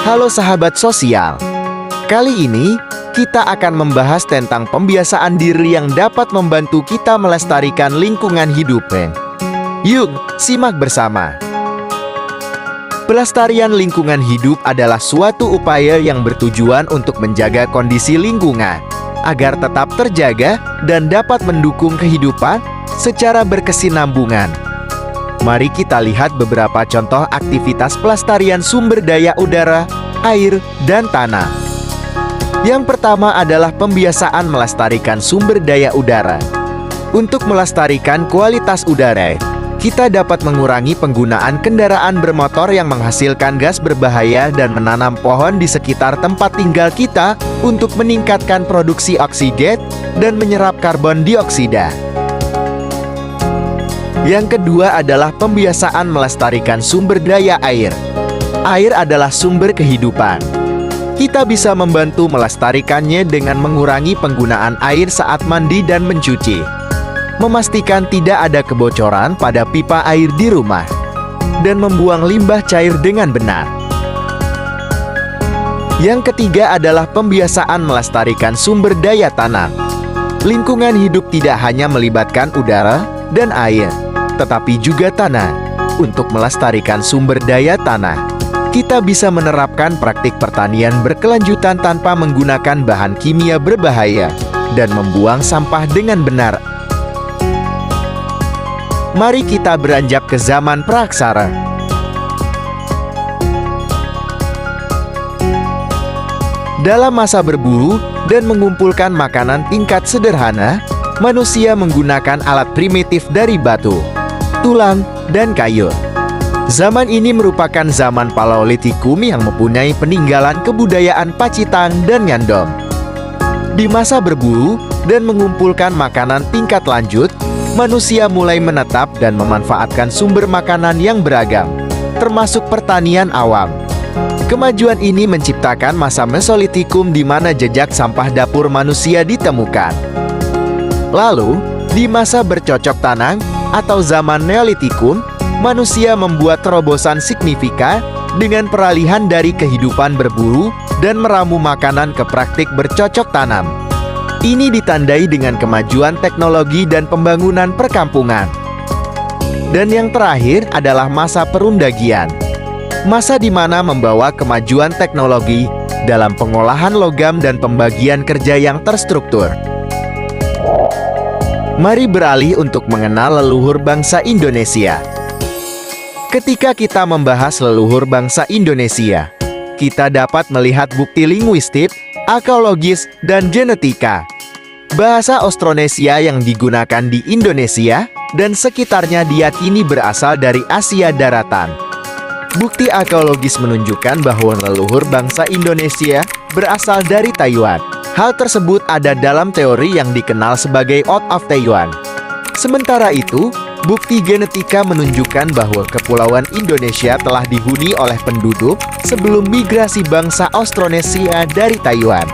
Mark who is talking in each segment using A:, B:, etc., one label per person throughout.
A: Halo sahabat sosial. Kali ini kita akan membahas tentang pembiasaan diri yang dapat membantu kita melestarikan lingkungan hidup. Yuk, simak bersama. Pelestarian lingkungan hidup adalah suatu upaya yang bertujuan untuk menjaga kondisi lingkungan agar tetap terjaga dan dapat mendukung kehidupan secara berkesinambungan. Mari kita lihat beberapa contoh aktivitas pelestarian sumber daya udara, air, dan tanah. Yang pertama adalah pembiasaan melestarikan sumber daya udara. Untuk melestarikan kualitas udara, kita dapat mengurangi penggunaan kendaraan bermotor yang menghasilkan gas berbahaya dan menanam pohon di sekitar tempat tinggal kita untuk meningkatkan produksi oksigen dan menyerap karbon dioksida. Yang kedua adalah pembiasaan melestarikan sumber daya air. Air adalah sumber kehidupan. Kita bisa membantu melestarikannya dengan mengurangi penggunaan air saat mandi dan mencuci, memastikan tidak ada kebocoran pada pipa air di rumah, dan membuang limbah cair dengan benar. Yang ketiga adalah pembiasaan melestarikan sumber daya tanah. Lingkungan hidup tidak hanya melibatkan udara dan air, tetapi juga tanah. Untuk melestarikan sumber daya tanah, kita bisa menerapkan praktik pertanian berkelanjutan tanpa menggunakan bahan kimia berbahaya dan membuang sampah dengan benar. Mari kita beranjak ke zaman praksara. Dalam masa berburu dan mengumpulkan makanan tingkat sederhana, manusia menggunakan alat primitif dari batu, tulang, dan kayu. Zaman ini merupakan zaman Paleolitikum yang mempunyai peninggalan kebudayaan Pacitan dan Nyandong. Di masa berburu dan mengumpulkan makanan tingkat lanjut, manusia mulai menetap dan memanfaatkan sumber makanan yang beragam, termasuk pertanian awam. Kemajuan ini menciptakan masa Mesolitikum di mana jejak sampah dapur manusia ditemukan. Lalu, di masa bercocok tanam atau zaman Neolitikum, manusia membuat terobosan signifikan dengan peralihan dari kehidupan berburu dan meramu makanan ke praktik bercocok tanam. Ini ditandai dengan kemajuan teknologi dan pembangunan perkampungan. Dan yang terakhir adalah masa perundagian. Masa di mana membawa kemajuan teknologi dalam pengolahan logam dan pembagian kerja yang terstruktur. Mari beralih untuk mengenal leluhur bangsa Indonesia. Ketika kita membahas leluhur bangsa Indonesia, kita dapat melihat bukti linguistik, arkeologis, dan genetika. Bahasa Austronesia yang digunakan di Indonesia dan sekitarnya diyakini berasal dari Asia daratan. Bukti arkeologis menunjukkan bahwa leluhur bangsa Indonesia berasal dari Taiwan. Hal tersebut ada dalam teori yang dikenal sebagai Out of Taiwan. Sementara itu, bukti genetika menunjukkan bahwa Kepulauan Indonesia telah dihuni oleh penduduk sebelum migrasi bangsa Austronesia dari Taiwan.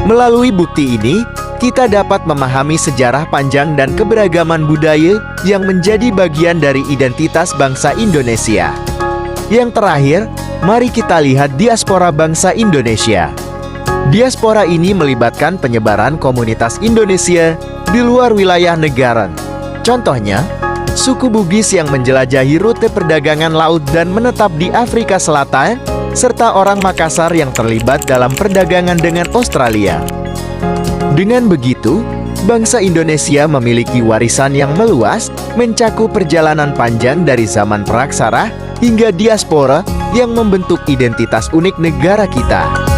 A: Melalui bukti ini, kita dapat memahami sejarah panjang dan keberagaman budaya yang menjadi bagian dari identitas bangsa Indonesia. Yang terakhir, mari kita lihat diaspora bangsa Indonesia. Diaspora ini melibatkan penyebaran komunitas Indonesia di luar wilayah negara. Contohnya, suku Bugis yang menjelajahi rute perdagangan laut dan menetap di Afrika Selatan, serta orang Makassar yang terlibat dalam perdagangan dengan Australia. Dengan begitu, bangsa Indonesia memiliki warisan yang meluas, mencakup perjalanan panjang dari zaman praksara hingga diaspora yang membentuk identitas unik negara kita.